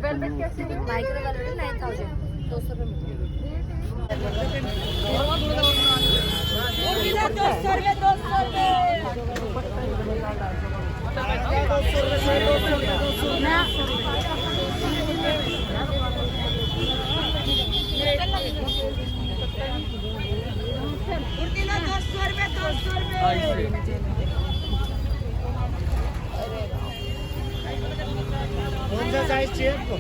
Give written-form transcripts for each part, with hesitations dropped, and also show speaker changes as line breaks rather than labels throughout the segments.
Velvet कैसे micro velvet 9000 200 रुपये
कौन सा साइज चाहिए आपको?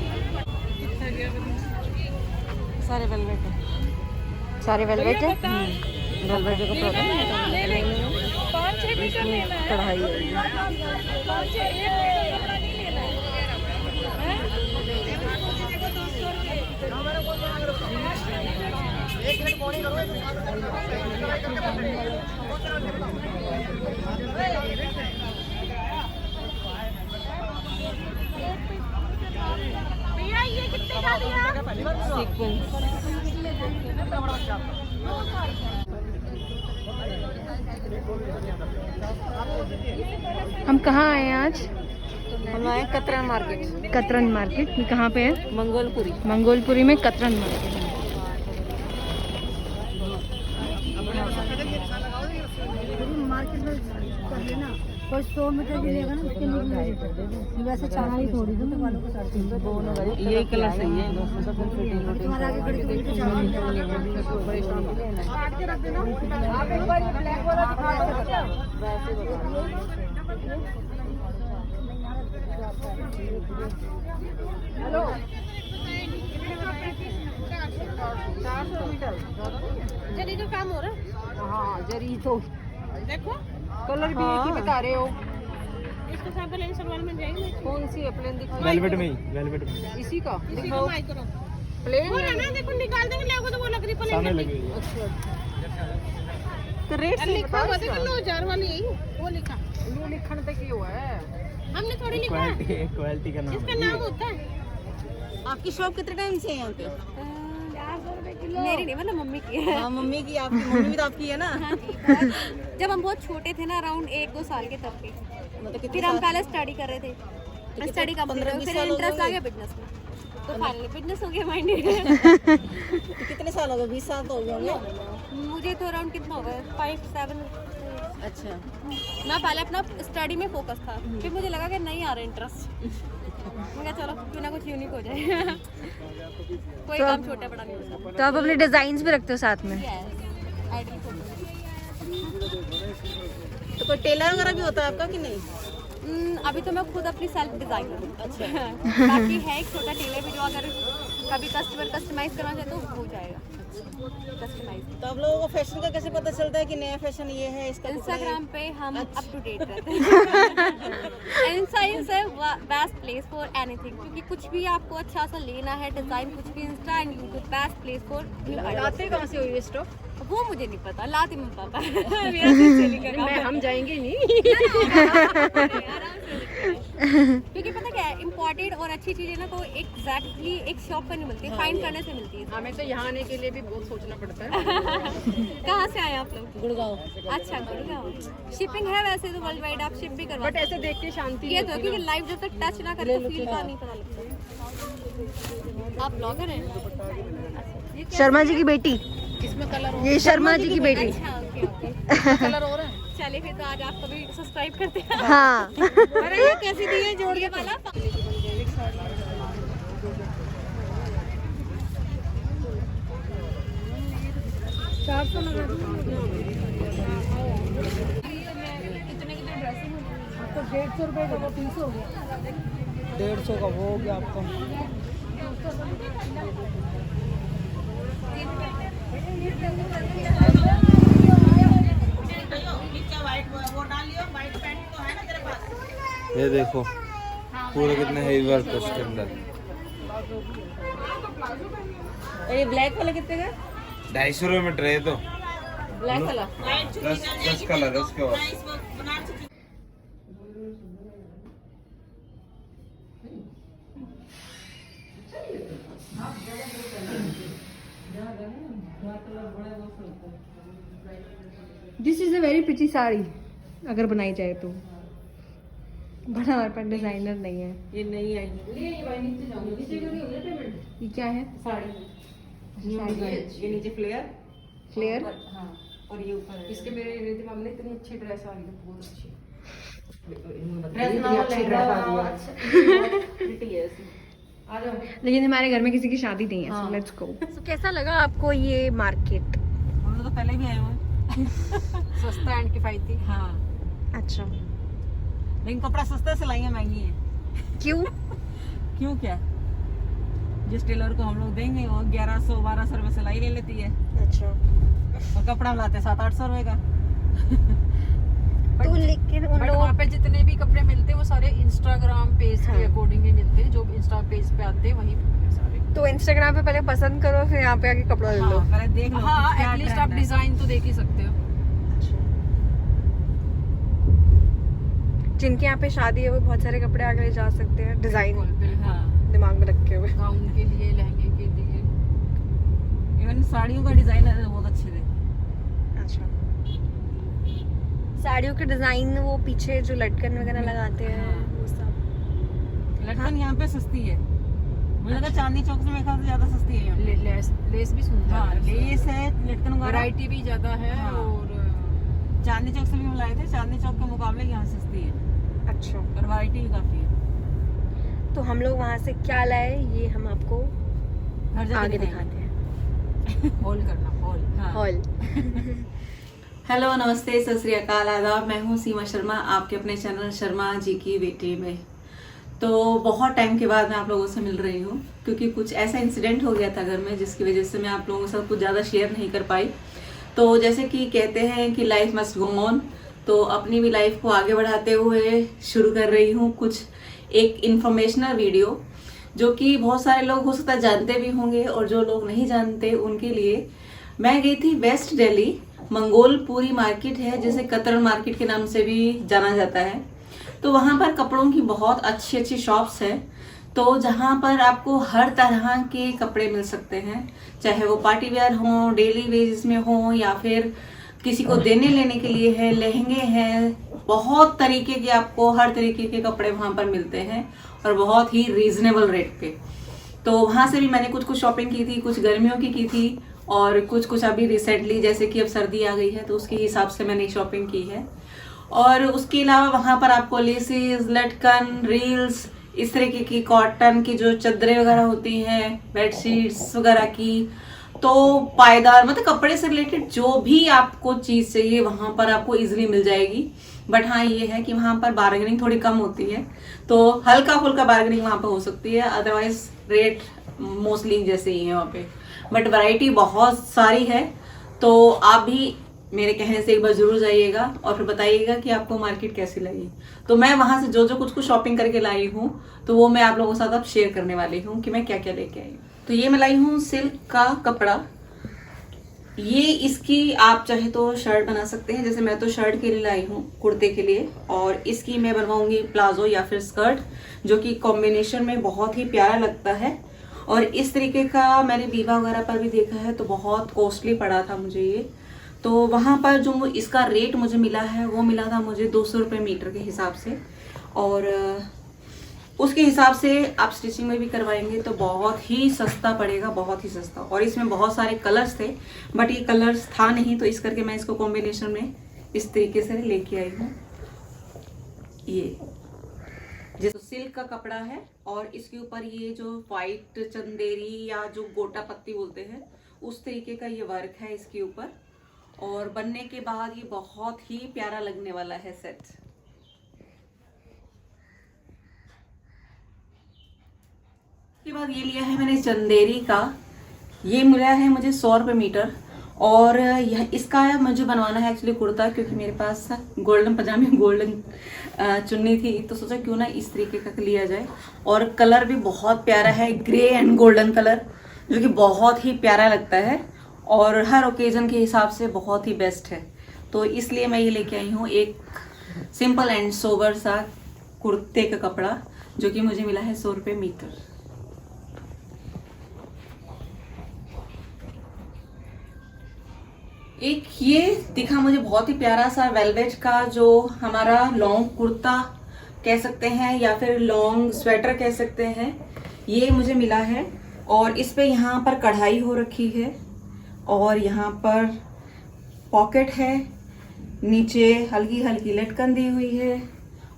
सारे वेलवेट है, सारे वेलवेट है। वेलवेट का प्रॉब्लम कढ़ाई है।
भैया ये कितने का दिया?
हम कहाँ आए हैं आज?
हम आए कतरन मार्केट।
कतरन मार्केट, ये कहाँ पे है?
मंगोलपुरी।
मंगोलपुरी में कतरन मार्केट।
मार्केट में कर लेना, कोई 100 मीटर भी लेगा ना उसके लिए वैसे चाहा ही थोड़ी तो वालों को साथ
यही कलर सही है।
तुम्हारे आगे खड़ी थोड़ी तो चाहा काट के रख देना। आप एक बार ये ब्लैक वाला दिखा दो क्या? हेलो 400 मीटर जरी तो काम हो रहा है।
हाँ जरी तो
देखो
कलर भी एक ही बता रहे हो।
इसके साथ प्लेन सलवार में जाएगी।
कौन सी है प्लेन दिखाओ।
वेलवेट में ही, वेलवेट में
इसी का
दिखाओ माइक्रो
प्लेन
वो है ना, देखो निकाल देंगे लोगो तो वो लकड़ी प्लेन
सामने लगी हुई है।
तो रेट से
लिखा हुआ देखो 9000 वाली यही वो लिखा।
ये लिखण तक ही हुआ है।
हमने थोड़ी लिखा है,
क्वालिटी का नाम
इसका नाम होता है।
आपकी शॉप कितने टाइम से है यहाँ पे?
400 रुपए किलो।
मेरी नहीं मतलब मम्मी की है।
हाँ मम्मी की। आपकी मम्मी भी तो आपकी है ना?
हाँ जी, जब हम बहुत छोटे थे ना, अराउंड 1-2 साल के तब के,
मतलब कितने
फिर हम पहले स्टडी कर रहे थे। स्टडी का
15-20
फिर
साल हो
इंटरेस्ट
गए
आ गया बिजनेस में, तो फाइनली बिजनेस हो गया माइंडेड।
तो कितने साल हो गए? 20 साल तो हो गए होंगे।
मुझे तो अराउंड कितना होगा 5-7।
अच्छा
मैं पहले अपना स्टडी में फोकस था, फिर मुझे लगा कि नहीं आ रहा इंटरेस्ट। मैं कहा चलो क्यों ना कुछ यूनिक हो जाए। कोई
तो
काम छोटा बड़ा नहीं होता।
तो आप अपने डिजाइन भी रखते हो साथ में?
Ideal photo.
तो कोई टेलर वगैरह भी होता है आपका कि नहीं?
अभी तो मैं खुद अपनी सेल्फ डिजाइनर हूँ।
अच्छा
बाकी है एक छोटा टेलर भी, जो अगर कभी कस्टमर कस्टमाइज करना चाहे तो हो जाएगा कस्टमाइज।
तो आप लोगों को फैशन का कैसे पता चलता है कि नया फैशन ये है? इसका
इंस्टाग्राम पे हम अप टू डेट रहते हैं। Insta is best place for anything, क्योंकि कुछ भी आपको अच्छा सा लेना है डिजाइन, कुछ भी Insta and YouTube best place for.
लाते कहाँ से हो ये स्टॉक?
वो मुझे नहीं पता, लाती मम्मी पापा। मेरा सिर्फ सेलिंग का काम है।
हम जाएंगे नहीं।
क्योंकि पता क्या है, इम्पोर्टेड और अच्छी चीजें ना को एग्जैक्टली एक शॉप पर नहीं मिलती, फाइंड करने से मिलती है।
हमें तो यहाँ आने के लिए भी बहुत सोचना पड़ता है।
कहाँ से आए आप लोग?
गुड़गांव।
अच्छा गुड़गांव। शिपिंग है वैसे तो वर्ल्ड वाइड, आप शिप भी करवा
बट ऐसे देख के शांति
ये तो है, क्योंकि लाइव जब तक टच ना करे तो फील का नहीं पता लगता। आप ब्लॉगर हैं? ये क्या?
शर्मा जी की बेटी,
इसमें कलर
ये शर्मा जी की बेटी।
अच्छा ओके ओके।
कलर हो रहा है।
चलिए फिर तो आज आपको भी सब्सक्राइब करते हैं।
हाँ।
अरे ये कैसी दी है जोड़ के वाला?
400 लगा दूँ। आपको 150 रुपए का 300 हो गया।
150 का वो हो गया आपका। ये देखो पूरे कितने हेवी वर्क है उसके अंदर।
ये ब्लैक वाला कितने का?
250 रुपये मीटर है तो।
ब्लैक वाला
10 कलर है उसके बाद।
This is a very pretty sari अगर बनाई जाए तो। बट हमारे पास डिजाइनर नहीं है।
ये नहीं आई।
ये क्या है?
ये नीचे फ्लेयर
फ्लेयर।
हाँ, और ये ऊपर इसके मेरे रिद्धि मैम ने इतनी अच्छी ड्रेस आ रही है, बहुत अच्छी
लेकिन हमारे घर में किसी की शादी नहीं है, so let's go। So, कैसा लगा आपको ये मार्केट?
हम लोग तो पहले भी आए हुए हैं।
सस्ता एंड किफायती।
हाँ,
अच्छा,
लेकिन कपड़ा सस्ता, सिलाइयाँ महंगी है।
क्यों?
क्यों क्या? जिस टेलर को हम लोग देंगे वो 1100-1200 रुपये सिलाई ले लेती है,
अच्छा।
और कपड़ा लाते 700-800 रुपये का।
तो लेकिन उन
बट
लोगों
वहाँ पे जितने भी कपड़े मिलते हैं वो सारे इंस्टाग्राम पेज
हाँ।
के अकॉर्डिंग ही मिलते हैं, जो इंस्टा पेज पे आते हैं वही मिलते हैं सारे।
तो इंस्टाग्राम पे पहले पसंद करो, फिर यहाँ पे आके कपड़ा ले लो।
हाँ, पहले देख लो
हाँ,
कि क्या
एटलीस्ट
trend
आप
है।
डिजाइन तो देख ही सकते हो।
जिनके यहाँ पे शादी है वो बहुत सारे कपड़े आगे ले जा सकते हैं, डिजाइन
बिल्कुल,
हाँ,
दिमाग में रखे हुए।
गाउन के लिए, लहंगे के लिए।
इवन साड़ियों का डिजाइन बहुत अच्छे थे।
अच्छा, साड़ियों के डिजाइन, वो पीछे जो लटकन वगैरह लगाते हैं
हाँ।
वो सब।
लटकन यहाँ पे सस्ती है, मुझे लगा चांदनी चौक से मेरे ख्याल से ज्यादा सस्ती है यहाँ पे।
लेस भी सुंदर
हाँ,
है,
लेस है, लटकन वगैरह।
वैरायटी भी ज्यादा है।
हाँ।
और
चांदनी चौक से भी हम लाए थे, चांदनी चौक के मुकाबले यहाँ सस्ती है,
अच्छा,
और वैरायटी भी काफी है।
तो हम लोग वहाँ से क्या लाए ये हम आपको
हर जगह
आगे
दिखाएंगे।
दिखाते हैं।
हॉल करना, हॉल।
हाँ।
हॉल।
हेलो, नमस्ते, सत श्री अकाल, आदाब। मैं हूँ सीमा शर्मा, आपके अपने चैनल शर्मा जी की बेटी में। तो बहुत टाइम के बाद मैं आप लोगों से मिल रही हूँ, क्योंकि कुछ ऐसा इंसिडेंट हो गया था घर में जिसकी वजह से मैं आप लोगों के साथ कुछ ज़्यादा शेयर नहीं कर पाई। तो जैसे कि कहते हैं कि लाइफ मस्ट गो ऑन, तो अपनी भी लाइफ को आगे बढ़ाते हुए शुरू कर रही हूँ कुछ एक इन्फॉर्मेशनल वीडियो, जो कि बहुत सारे लोग हो सकता है जानते भी होंगे, और जो लोग नहीं जानते उनके लिए। मैं गई थी वेस्ट दिल्ली, मंगोलपुरी मार्केट है जिसे कतरन मार्केट के नाम से भी जाना जाता है। तो वहाँ पर कपड़ों की बहुत अच्छी अच्छी शॉप्स हैं, तो जहाँ पर आपको हर तरह के कपड़े मिल सकते हैं, चाहे वो पार्टी वेयर हो, डेली वेजेस में हो, या फिर किसी को देने लेने के लिए है, लहंगे हैं, बहुत तरीके के आपको हर तरीके के कपड़े वहाँ पर मिलते हैं, और बहुत ही रीजनेबल रेट पे। तो वहाँ से भी मैंने कुछ शॉपिंग की थी, कुछ गर्मियों की थी, और कुछ अभी रिसेंटली, जैसे कि अब सर्दी आ गई है तो उसके हिसाब से मैंने शॉपिंग की है। और उसके अलावा वहाँ पर आपको लेसेस, लटकन, रील्स, इस तरीके की कॉटन की जो चादरें वगैरह होती हैं, बेडशीट्स वगैरह की, तो पायदार, मतलब कपड़े से रिलेटेड जो भी आपको चीज़ चाहिए वहाँ पर आपको इजीली मिल जाएगी। बट हाँ, ये है कि वहाँ पर बार्गेनिंग थोड़ी कम होती है, तो हल्का फुल्का बार्गेनिंग वहाँ पर हो सकती है, अदरवाइज रेट मोस्टली जैसे ही है वहाँ पे। बट वैरायटी बहुत सारी है, तो आप भी मेरे कहने से एक बार जरूर जाइएगा और फिर बताइएगा कि आपको मार्केट कैसी लगी। तो मैं वहाँ से जो कुछ शॉपिंग करके लाई हूँ, तो वो मैं आप लोगों के साथ अब शेयर करने वाली हूँ कि मैं क्या क्या लेके आई हूँ। तो ये मैं लाई हूँ सिल्क का कपड़ा। ये इसकी आप चाहे तो शर्ट बना सकते हैं, जैसे मैं तो शर्ट के लिए लाई हूँ, कुर्ते के लिए, और इसकी मैं बनवाऊंगी प्लाजो या फिर स्कर्ट, जो कि कॉम्बिनेशन में बहुत ही प्यारा लगता है। और इस तरीके का मैंने विवाह वगैरह पर भी देखा है, तो बहुत कॉस्टली पड़ा था मुझे ये। तो वहाँ पर जो इसका रेट मुझे मिला है वो मिला था मुझे 200 रुपये मीटर के हिसाब से, और उसके हिसाब से आप स्टिचिंग में भी करवाएंगे तो बहुत ही सस्ता पड़ेगा, बहुत ही सस्ता। और इसमें बहुत सारे कलर्स थे, बट ये कलर्स था नहीं, तो इस करके मैं इसको कॉम्बिनेशन में इस तरीके से लेके आई हूँ। ये जैसे सिल्क का कपड़ा है, और इसके ऊपर ये जो वाइट चंदेरी या जो गोटा पत्ती बोलते हैं उस तरीके का ये वर्क है इसके ऊपर, और बनने के बाद ये बहुत ही प्यारा लगने वाला है सेट। उसके बाद ये लिया है मैंने चंदेरी का, ये मिला है मुझे 100 रुपये मीटर, और यह इसका मुझे बनवाना है एक्चुअली कुर्ता, क्योंकि मेरे पास गोल्डन पजामे, गोल्डन चुन्नी थी, तो सोचा क्यों ना इस तरीके का लिया जाए। और कलर भी बहुत प्यारा है, ग्रे एंड गोल्डन कलर, जो कि बहुत ही प्यारा लगता है और हर ओकेजन के हिसाब से बहुत ही बेस्ट है। तो इसलिए मैं ये लेके आई हूँ एक सिंपल एंड सोबर सा कुर्ते का कपड़ा, जो कि मुझे मिला है 100 रुपये मीटर। एक ये दिखा मुझे बहुत ही प्यारा सा वेलवेट का जो हमारा लॉन्ग कुर्ता कह सकते हैं या फिर लॉन्ग स्वेटर कह सकते हैं, ये मुझे मिला है। और इस पे यहाँ पर कढ़ाई हो रखी है और यहाँ पर पॉकेट है, नीचे हल्की हल्की लटकन दी हुई है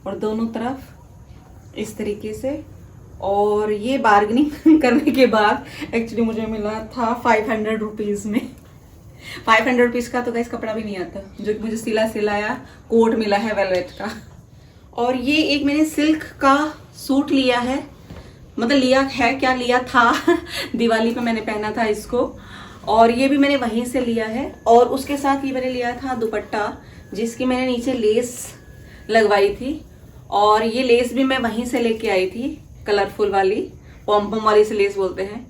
और दोनों तरफ इस तरीके से। और ये बार्गेनिंग करने के बाद एक्चुअली मुझे मिला था 500 रुपीज़ में। 500 रुपीज़ का तो गाइस कपड़ा भी नहीं आता, जो कि मुझे सिलाया कोट मिला है वेलवेट का। और ये एक मैंने सिल्क का सूट लिया है, मतलब लिया है क्या, लिया था दिवाली पे मैंने पहना था इसको, और ये भी मैंने वहीं से लिया है। और उसके साथ ये मैंने लिया था दुपट्टा, जिसकी मैंने नीचे लेस लगवाई थी, और ये लेस भी मैं वहीं से लेके आई थी, कलरफुल वाली, पॉम्पम वाली से लेस बोलते हैं।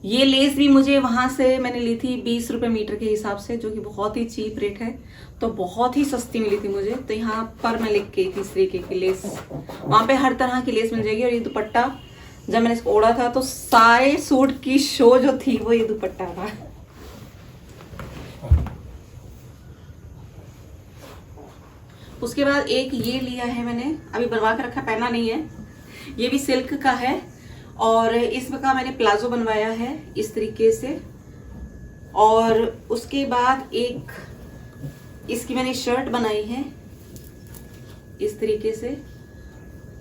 ये लेस भी मुझे वहाँ से मैंने ली थी 20 रुपये मीटर के हिसाब से, जो कि बहुत ही चीप रेट है, तो बहुत ही सस्ती मिली थी मुझे। तो यहाँ पर मैं लिख के इस तरीके की लेस, वहाँ पे हर तरह की लेस मिल जाएगी। और ये दुपट्टा जब मैंने इसको ओढ़ा था तो सारे सूट की शो जो थी वो ये दुपट्टा था। उसके बाद एक ये लिया है मैंने, अभी बनवा के रखा, पहना नहीं है, ये भी सिल्क का है और इसका मैंने प्लाजो बनवाया है इस तरीके से। और उसके बाद एक इसकी मैंने शर्ट बनाई है इस तरीके से,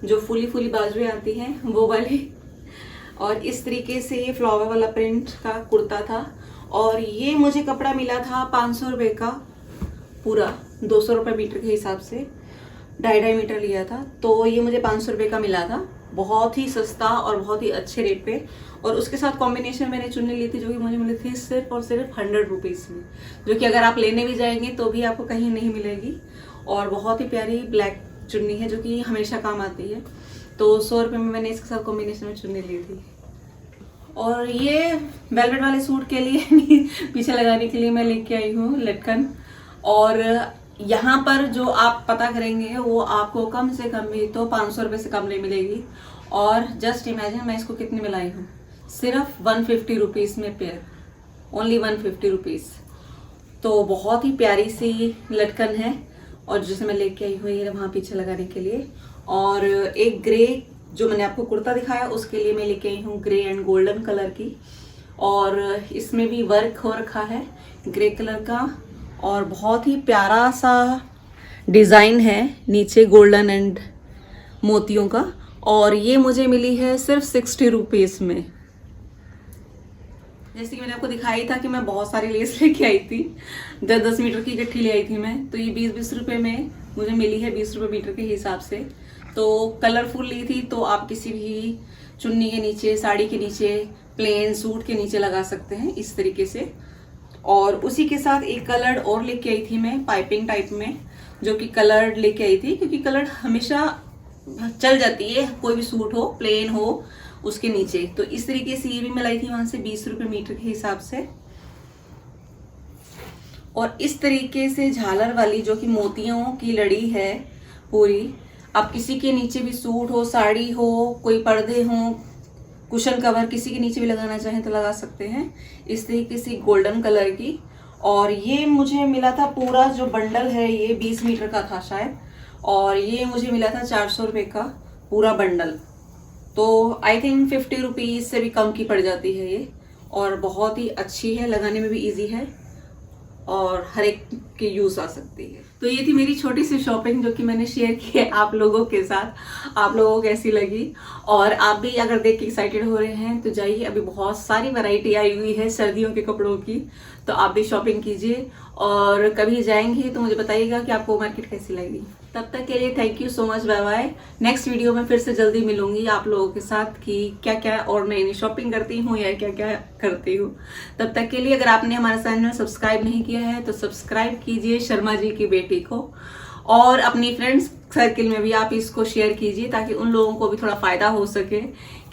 जो फुली फुली बाजुएं आती हैं वो वाली। और इस तरीके से ये फ्लावर वाला प्रिंट का कुर्ता था। और ये मुझे कपड़ा मिला था 500 रुपये का पूरा, 200 रुपये मीटर के हिसाब से, 2.5 मीटर लिया था, तो ये मुझे 500 रुपये का मिला था, बहुत ही सस्ता और बहुत ही अच्छे रेट पे। और उसके साथ कॉम्बिनेशन मैंने चुन्नी ली थी, जो कि मुझे मिली थी सिर्फ और सिर्फ 100 रुपीज़ में, जो कि अगर आप लेने भी जाएंगे तो भी आपको कहीं नहीं मिलेगी। और बहुत ही प्यारी ब्लैक चुन्नी है, जो कि हमेशा काम आती है। तो 100 रुपये में मैंने इसके साथ कॉम्बिनेशन में चुन्नी ली थी। और ये वेलवेट वाले सूट के लिए पीछे लगाने के लिए मैं लेके आई हूँ लटकन। और यहाँ पर जो आप पता करेंगे वो आपको कम से कम भी तो 500 रुपये से कम नहीं मिलेगी। और जस्ट इमेजिन मैं इसको कितने में लाई हूँ, सिर्फ 150 रुपीज़ में पेयर, ओनली 150 रुपीज़। तो बहुत ही प्यारी सी लटकन है, और जिसे मैं लेके आई हुई है वहाँ पीछे लगाने के लिए। और एक ग्रे जो मैंने आपको कुर्ता दिखाया उसके लिए मैं लेके आई हूँ ग्रे एंड गोल्डन कलर की, और इसमें भी वर्क हो रखा है ग्रे कलर का, और बहुत ही प्यारा सा डिज़ाइन है नीचे गोल्डन एंड मोतियों का। और ये मुझे मिली है सिर्फ 60 रुपीज़ में। जैसे कि मैंने आपको दिखाई था कि मैं बहुत सारी लेस लेके आई थी, 10-10 मीटर की इकट्ठी ले आई थी मैं, तो ये 20-20 रुपये में मुझे मिली है, 20 रुपये मीटर के हिसाब से। तो कलरफुल ली थी, तो आप किसी भी चुन्नी के नीचे, साड़ी के नीचे, प्लेन सूट के नीचे लगा सकते हैं इस तरीके से। और उसी के साथ एक कलर और लेके आई थी मैं पाइपिंग टाइप में, जो कि कलर लेके आई थी, क्योंकि कलर हमेशा चल जाती है, कोई भी सूट हो, प्लेन हो, उसके नीचे। तो इस तरीके से ये भी मैं लाई थी वहां से 20 रुपये मीटर के हिसाब से। और इस तरीके से झालर वाली, जो कि मोतियों की लड़ी है पूरी, आप किसी के नीचे भी सूट हो, साड़ी हो, कोई पर्दे हो, कुशन कवर किसी के नीचे भी लगाना चाहें तो लगा सकते हैं, इस तरीके से गोल्डन कलर की। और ये मुझे मिला था पूरा जो बंडल है, ये 20 मीटर का था शायद, और ये मुझे मिला था 400 रुपये का पूरा बंडल। तो आई थिंक 50 रुपीज़ से भी कम की पड़ जाती है ये, और बहुत ही अच्छी है, लगाने में भी ईजी है और हर एक के यूज़ आ सकती है। तो ये थी मेरी छोटी सी शॉपिंग, जो कि मैंने शेयर की है आप लोगों के साथ। आप लोगों को कैसी लगी? और आप भी अगर देख के एक्साइटेड हो रहे हैं तो जाइए, अभी बहुत सारी वैरायटी आई हुई है सर्दियों के कपड़ों की, तो आप भी शॉपिंग कीजिए। और कभी जाएंगे तो मुझे बताइएगा कि आपको मार्केट कैसी लगी। तब तक के लिए thank you so much, bye bye. Next video में फिर से जल्दी मिलूंगी आप लोगों के साथ कि क्या क्या और नई नई शॉपिंग करती हूँ या क्या क्या करती हूँ। तब तक के लिए अगर आपने हमारा चैनल सब्सक्राइब नहीं किया है तो सब्सक्राइब कीजिए शर्मा जी की बेटी को, और अपनी फ्रेंड्स सर्किल में भी आप इसको शेयर कीजिए, ताकि उन लोगों को भी थोड़ा फायदा हो सके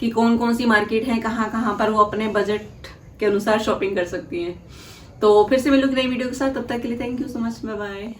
कि कौन कौन सी मार्केट है, कहाँ कहाँ पर वो अपने बजट के अनुसार शॉपिंग कर सकती हैं। तो फिर से मिलूंगी नई वीडियो के साथ, तब तक के लिए thank you so much, bye bye.